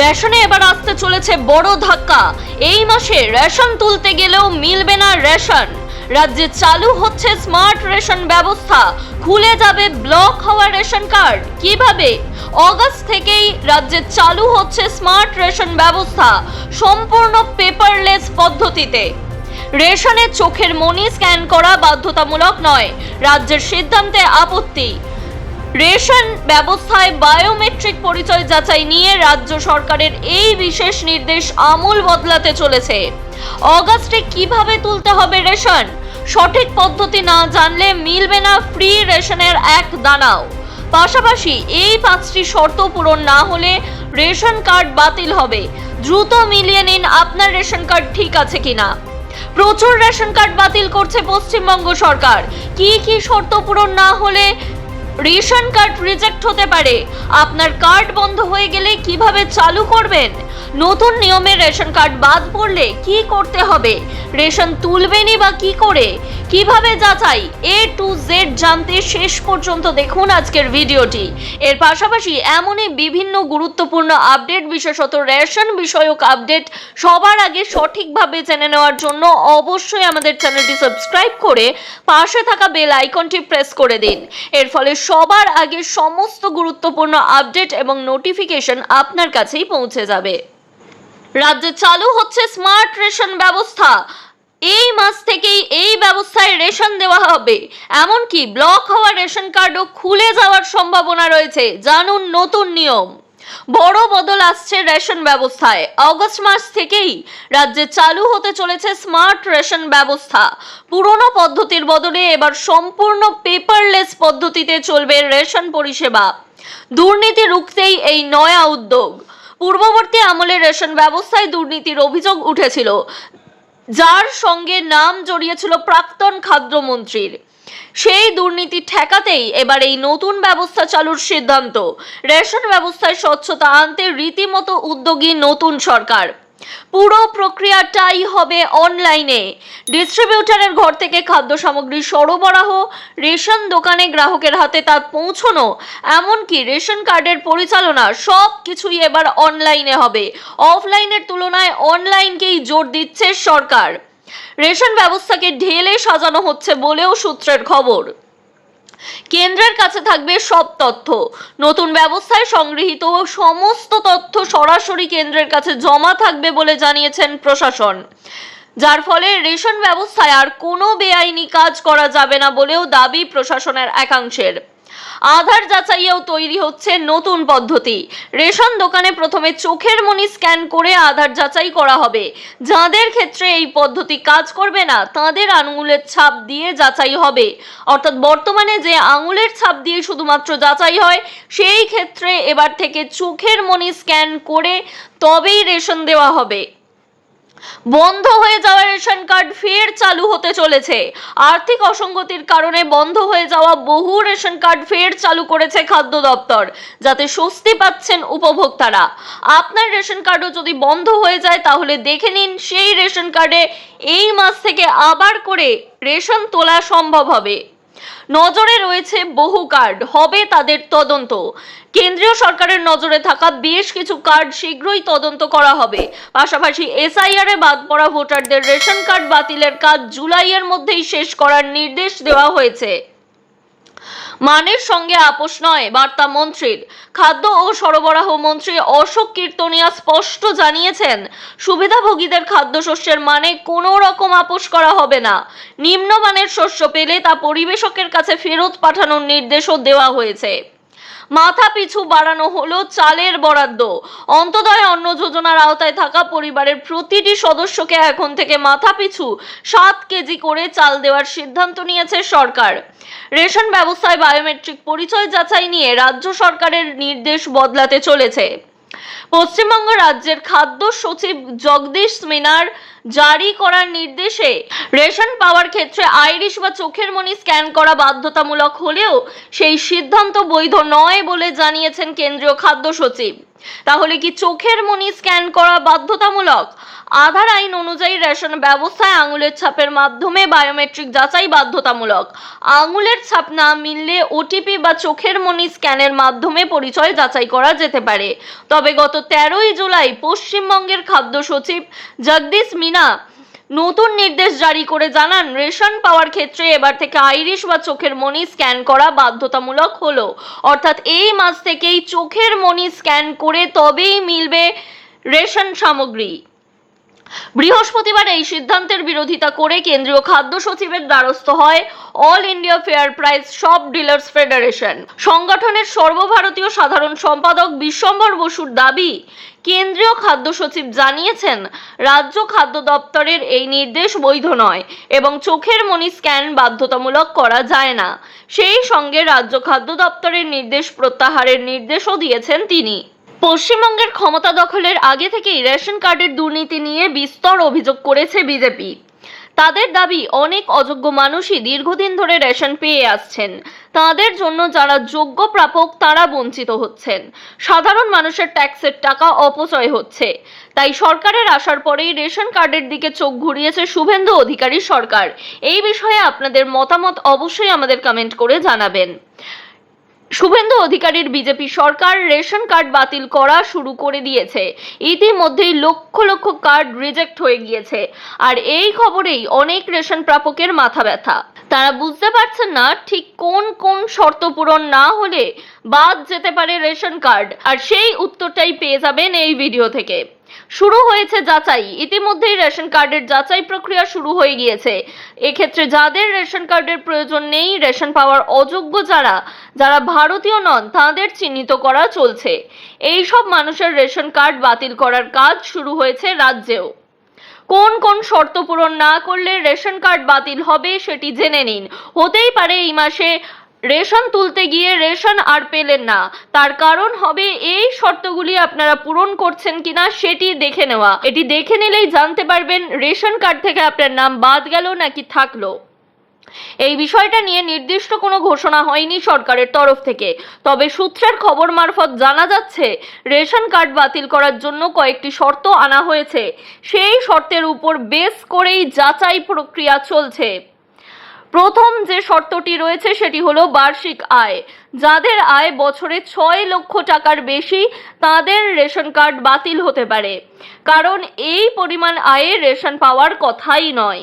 রেশনে এবার আসতে চলেছে বড় ধাক্কা। এই মাসে রেশন তুলতে গেলেও মিলবে না রেশন। রাজ্যে চালু হচ্ছে স্মার্ট রেশন ব্যবস্থা, খুলে যাবে ব্লক হওয়া রেশন কার্ড। কিভাবে? অগস্ট থেকেই রাজ্যে চালু হচ্ছে স্মার্ট রেশন ব্যবস্থা, সম্পূর্ণ পেপারলেস পদ্ধতিতে। রেশনে চোখের মনি স্ক্যান করা বাধ্যতামূলক নয়, রাজ্যের সিদ্ধান্তে আপত্তি। রেশন ব্যবস্থায় বায়োমেট্রিক পরিচয় যাচাই নিয়ে রাজ্য সরকারের এই বিশেষ নির্দেশ আমূল বদলাতে চলেছে। অগাস্টে কিভাবে তুলতে হবে রেশন? সঠিক পদ্ধতি না জানলে মিলবে না ফ্রি রেশনের এক দানাও। পাশাপাশি এই 5টি শর্ত পূরণ না হলে রেশন কার্ড বাতিল হবে। দ্রুত মিলিয়ে নিন আপনার রেশন কার্ড ঠিক আছে কিনা। প্রচুর রেশন কার্ড বাতিল করছে পশ্চিমবঙ্গ সরকার। কি কি শর্ত পূরণ না হলে রেশন কার্ড রিজেক্ট হতে পারে? আপনার কার্ড বন্ধ হয়ে গেলে কিভাবে চালু করবেন? নতুন নিয়মে রেশন কার্ড বাদ পড়লে কি করতে হবে? রেশন তুলবেনই বা কি করে? কিভাবে যাচাই? A to Z জানতে শেষ পর্যন্ত দেখুন আজকের ভিডিওটি। এর পাশাপাশি এমনই বিভিন্ন গুরুত্বপূর্ণ আপডেট, বিশেষত রেশন বিষয়ক আপডেট সবার আগে সঠিকভাবে জেনে নেওয়ার জন্য অবশ্যই আমাদের চ্যানেলটি সাবস্ক্রাইব করে পাশে থাকা বেল আইকনটি প্রেস করে দিন। এর ফলে সবার আগে সমস্ত গুরুত্বপূর্ণ আপডেট এবং নোটিফিকেশন আপনার কাছেই পৌঁছে যাবে। রাজ্যে চালু হচ্ছে স্মার্ট রেশন ব্যবস্থা। এই মাস থেকেই এই ব্যবস্থায় রেশন দেওয়া হবে। এমনকি ব্লক হওয়া রেশন কার্ডও খুলে যাওয়ার সম্ভাবনা রয়েছে। জানুন নতুন নিয়ম। বড় বদল আসছে রেশন ব্যবস্থায়। অগস্ট মাস থেকেই রাজ্যে চালু হতে চলেছে স্মার্ট রেশন ব্যবস্থা। পুরনো পদ্ধতির বদলে এবার সম্পূর্ণ পেপারলেস পদ্ধতিতে চলবে রেশন পরিষেবা। দুর্নীতি রুখতেই এই নয়া উদ্যোগ। পূর্ববর্তী আমলে রেশন ব্যবস্থায় দুর্নীতির অভিযোগ উঠেছিল, যার সঙ্গে নাম জড়িয়েছিল প্রাক্তন খাদ্যমন্ত্রীর। সেই দুর্নীতি ঠেকাতেই এবার এই নতুন ব্যবস্থা চালুর সিদ্ধান্ত। রেশন ব্যবস্থায় স্বচ্ছতা আনতে রীতিমতো উদ্যোগী নতুন সরকার। পুরো প্রক্রিয়াটাই হবে অনলাইনে। ডিস্ট্রিবিউটরের ঘর থেকে খাদ্য সামগ্রী সরবরাহ, রেশন দোকানে গ্রাহকের হাতে তা পৌঁছানো, এমনকি রেশন কার্ডের পরিচালনা, সব কিছুই এবার অনলাইনে হবে। অফলাইনের তুলনায় অনলাইনকেই জোর দিচ্ছে সরকার। রেশন ব্যবস্থাকে ঢেলে সাজানো হচ্ছে বলেও সূত্রের খবর। কেন্দ্রের কাছে থাকবে সব তথ্য। নতুন ব্যবস্থায় সংগৃহীত সমস্ত তথ্য সরাসরি কেন্দ্রের কাছে জমা থাকবে বলে জানিয়েছেন প্রশাসন, যার ফলে রেশন ব্যবস্থায় আর কোনো বেআইনি কাজ করা যাবে না বলেও দাবি প্রশাসনের একাংশের। আধার যাচাইয়েও তৈরি হচ্ছে নতুন পদ্ধতি। রেশন দোকানে প্রথমে চোখের মনি স্ক্যান করে আধার যাচাই করা হবে। যাদের ক্ষেত্রে এই পদ্ধতি কাজ করবে না তাদের আঙুলের ছাপ দিয়ে যাচাই হবে। অর্থাৎ বর্তমানে যে আঙুলের ছাপ দিয়ে শুধুমাত্র যাচাই হয়, সেই ক্ষেত্রে এবার থেকে চোখের মনি স্ক্যান করে তবেই রেশন দেওয়া হবে। বন্ধ হয়ে যাওয়া রেশন কার্ড ফের চালু হতে চলেছে। আর্থিক অসঙ্গতির কারণে বন্ধ হয়ে যাওয়া বহু রেশন কার্ড ফের চালু করেছে খাদ্য দপ্তর, যাতে স্বস্তি পাচ্ছেন উপভোক্তারা। আপনার রেশন কার্ডও যদি বন্ধ হয়ে যায় তাহলে দেখে নিন সেই রেশন কার্ডে এই মাস থেকে আবার করে রেশন তোলা সম্ভব হবে। নজরে রয়েছে বহু কার্ড, হবে তাদের তদন্ত। কেন্দ্রীয় সরকারের নজরে থাকা বেশ কিছু কার্ড শীঘ্রই তদন্ত করা হবে। পাশাপাশি SIR এ বাদ পড়া ভোটারদের রেশন কার্ড বাতিলের কাজ জুলাইয়ের মধ্যেই শেষ করার নির্দেশ দেওয়া হয়েছে। মানের সঙ্গে আপোষ নয় বার্তা মন্ত্রীর। খাদ্য ও সরবরাহ মন্ত্রী অশোক কীর্তনিয়া স্পষ্ট জানিয়েছেন, সুবিধাভোগীদের খাদ্যশস্যের মানে কোনো রকম আপোষ করা হবে না। নিম্নমানের শস্য পেলে তা পরিবেশকের কাছে ফেরত পাঠানোর নির্দেশও দেওয়া হয়েছে। মাথা পিছু বাড়ানো হলো চালের বরাদ্দ। অন্তোদয় অন্ন যোজনার আওতায় থাকা পরিবারের প্রতিটি সদস্যকে এখন থেকে মাথা পিছু 7 কেজি করে চাল দেওয়ার সিদ্ধান্ত নিয়েছে সরকার। রেশন ব্যবস্থায় বায়োমেট্রিক পরিচয় যাচাই নিয়ে রাজ্য সরকারের নির্দেশ বদলাতে চলেছে। পশ্চিমবঙ্গ রাজ্যের খাদ্য সচিব জগদীশ মিনার জারি করার নির্দেশে রেশন পাওয়ার ক্ষেত্রে আইরিশ বা চোখের মনি স্ক্যান করা বাধ্যতামূলক হলেও সেই সিদ্ধান্ত বৈধ নয় বলে জানিয়েছেন কেন্দ্রীয় খাদ্য সচিব। তাহলে কি চোখের মনি স্ক্যান করা বাধ্যতামূলক? আধার আইন অনুযায়ী রেশন ব্যবস্থায় আঙুলের ছাপের মাধ্যমে বায়োমেট্রিক যাচাই বাধ্যতামূলক। আঙুলের ছাপ না মিললে ওটিপি বা চোখের মনি স্ক্যানের মাধ্যমে পরিচয় যাচাই করা যেতে পারে। তবে গত 13ই জুলাই পশ্চিমবঙ্গের খাদ্য সচিব জগদীশ মিনা নতুন নির্দেশ জারি করে জানান, রেশন পাওয়ার ক্ষেত্রে এবার থেকে আইরিশ বা চোখের মনি স্ক্যান করা বাধ্যতামূলক হলো। অর্থাৎ এই মাস থেকেই চোখের মনি স্ক্যান করে তবেই মিলবে রেশন সামগ্রী। বৃহস্পতিবার এই সিদ্ধান্তের বিরোধিতা করে কেন্দ্রীয় খাদ্য সচিবের দ্বারস্থ হয় all India fair price shop dealers federation. সংগঠনের সর্বভারতীয় সাধারণ সম্পাদক বিশ্বম্বর বসুর দাবি, কেন্দ্রীয় খাদ্য সচিব জানিয়েছেন রাজ্য খাদ্য দপ্তরের এই নির্দেশ বৈধ নয় এবং চোখের মনি স্ক্যান বাধ্যতামূলক করা যায় না। সেই সঙ্গে রাজ্য খাদ্য দপ্তরের নির্দেশ প্রত্যাহারের নির্দেশও দিয়েছেন তিনি। পশ্চিমবঙ্গের ক্ষমতা দখলের আগে থেকেই রেশন কার্ডের দুর্নীতি নিয়ে বিস্তর অভিযোগ করেছে বিজেপি। তাদের দাবি, অনেক অযোগ্য মানুষই দীর্ঘদিন ধরে রেশন পেয়ে আসছেন। তাদের জন্য যারা যোগ্য প্রাপক তারা বঞ্চিত হচ্ছেন। সাধারণ মানুষের ট্যাক্সের টাকা অপচয় হচ্ছে। তাই সরকারের আসার পরেই রেশন কার্ডের দিকে চোখ ঘুরিয়েছে শুভেন্দু অধিকারী সরকার। এই বিষয়ে আপনাদের মতামত অবশ্যই আমাদের কমেন্ট করে জানাবেন। শুভেন্দু অধিকারীর বিজেপি সরকার রেশন কার্ড বাতিল করা শুরু করে দিয়েছে। ইতিমধ্যেই লক্ষ লক্ষ কার্ড রিজেক্ট হয়ে গিয়েছে। আর এই খবরেই অনেক রেশন প্রাপকের মাথা ব্যথা। তারা বুঝতে পারছেন না ঠিক কোন কোন শর্ত পূরণ না হলে বাদ যেতে পারে রেশন কার্ড। আর সেই উত্তরটাই পেয়ে যাবেন এই ভিডিও থেকে। শুরু হয়েছে যাচাই। ইতিমধ্যেই রেশন কার্ডের যাচাই প্রক্রিয়া শুরু হয়ে গিয়েছে। এক্ষেত্রে যাদের রেশন কার্ডের প্রয়োজন নেই, রেশন পাওয়ার অযোগ্য যারা ভারতীয় নন, তাদের চিহ্নিত করা চলছে। এই সব মানুষের রেশন কার্ড বাতিল করার কাজ শুরু হয়েছে রাজ্যেও। কোন কোন শর্ত পূরণ না করলে রেশন কার্ড বাতিল হবে সেটি জেনে নিন। হতেই পারে এই মাসে রেশন তুলতে গিয়ে রেশন আর পেলেন না, তার কারণ হবে এই শর্তগুলি আপনারা পূরণ করছেন কিনা সেটি দেখে নেওয়া। এটি দেখে নিলেই জানতে পারবেন রেশন কার্ড থেকে আপনার নাম বাদ গেল নাকি থাকলো। এই বিষয়টা নিয়ে নির্দিষ্ট কোনো ঘোষণা হয়নি সরকারের তরফ থেকে। তবে সূত্রের খবর মারফত জানা যাচ্ছে রেশন কার্ড বাতিল করার জন্য কয়েকটি শর্ত আনা হয়েছে। সেই শর্তের উপর বেস করেই যাচাই প্রক্রিয়া চলছে। প্রথম যে শর্তটি রয়েছে সেটি হলো বার্ষিক আয়। যাদের আয় বছরে 6 লক্ষ টাকার বেশি তাদের রেশন কার্ড বাতিল হতে পারে, কারণ এই পরিমাণ আয়ে রেশন পাওয়ার কথাই নয়।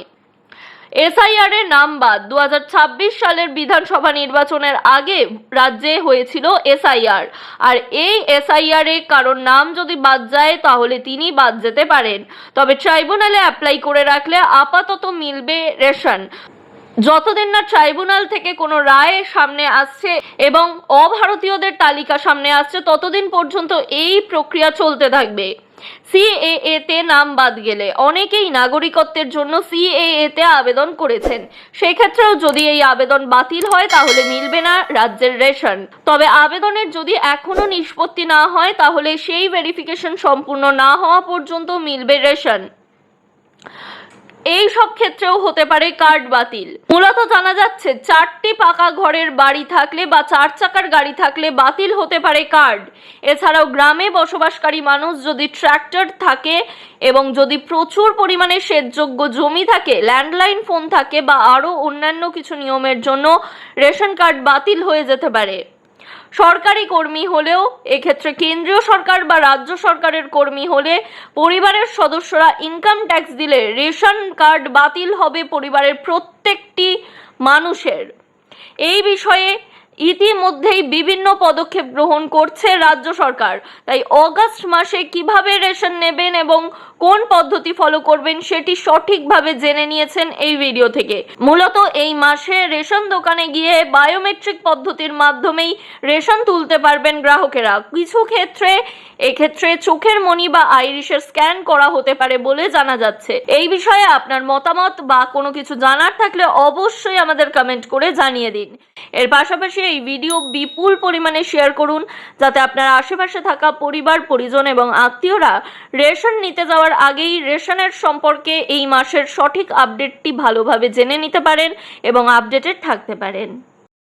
এসআইআর এর নাম বাদ। 2026 সালের বিধানসভা নির্বাচনের আগে রাজ্যে হয়েছিল এসআইআর। আর এই এসআইআর এ কারোর নাম যদি বাদ যায় তাহলে তিনি বাদ যেতে পারেন। তবে ট্রাইব্যুনালে অ্যাপ্লাই করে রাখলে আপাতত মিলবে রেশন। যতদিন না ট্রাইব্যুনাল থেকে কোনো রায় সামনে আসছে এবং অভারতীয়দের তালিকা সামনে আসছে, ততদিন পর্যন্ত এই প্রক্রিয়া চলতে থাকবে। সিএএ তে নাম বাদ গেলে অনেকেই নাগরিকত্বের জন্য সিএএ তে আবেদন করেছেন। সেক্ষেত্রেও যদি এই আবেদন বাতিল হয় তাহলে মিলবে না রাজ্যের রেশন। তবে আবেদনের যদি এখনো নিষ্পত্তি না হয় তাহলে সেই ভেরিফিকেশন সম্পূর্ণ না হওয়া পর্যন্ত মিলবে রেশন। এই সব ক্ষেত্রেও হতে পারে কার্ড বাতিল। মূলত জানা যাচ্ছে 4টি পাকা ঘরের বাড়ি থাকলে বা 4 চাকার গাড়ি থাকলে বাতিল হতে পারে কার্ড। এছাড়াও গ্রামে বসবাসকারী মানুষ যদি ট্র্যাক্টর থাকে এবং যদি প্রচুর পরিমাণে সেচযোগ্য জমি থাকে, ল্যান্ডলাইন ফোন থাকে বা আরও অন্যান্য কিছু নিয়মের জন্য রেশন কার্ড বাতিল হয়ে যেতে পারে। সরকারি কর্মী হলেও, এক্ষেত্রে কেন্দ্রীয় সরকার বা রাজ্য সরকারের কর্মী হলে পরিবারের সদস্যরা ইনকাম ট্যাক্স দিলে রেশন কার্ড বাতিল হবে পরিবারের প্রত্যেকটি মানুষের। এই বিষয়ে ইতিমধ্যেই বিভিন্ন পদক্ষেপ গ্রহণ করছে রাজ্য সরকার। তাই অগাস্ট মাসে কিভাবে রেশন নেবেন এবং কোন পদ্ধতি ফলো করবেন সেটি সঠিকভাবে জেনে নিয়েছেন এই ভিডিও থেকে। মূলত এই মাসে রেশন দোকানে গিয়ে বায়োমেট্রিক পদ্ধতির মাধ্যমেই রেশন তুলতে পারবেন গ্রাহকেরা। কিছু ক্ষেত্রে এক্ষেত্রে চোখের মনি বা আইরিশের স্ক্যান করা হতে পারে বলে জানা যাচ্ছে। এই বিষয়ে আপনার মতামত বা কোনো কিছু জানার থাকলে অবশ্যই আমাদের কমেন্ট করে জানিয়ে দিন। এর পাশাপাশি এই ভিডিও বিপুল পরিমাণে শেয়ার করুন, যাতে আপনার আশেপাশে থাকা পরিবার পরিজন এবং আত্মীয়রা রেশন নিতে যাওয়ার আগেই রেশনের সম্পর্কে এই মাসের সঠিক আপডেটটি ভালোভাবে জেনে নিতে পারেন এবং আপডেটেড থাকতে পারেন।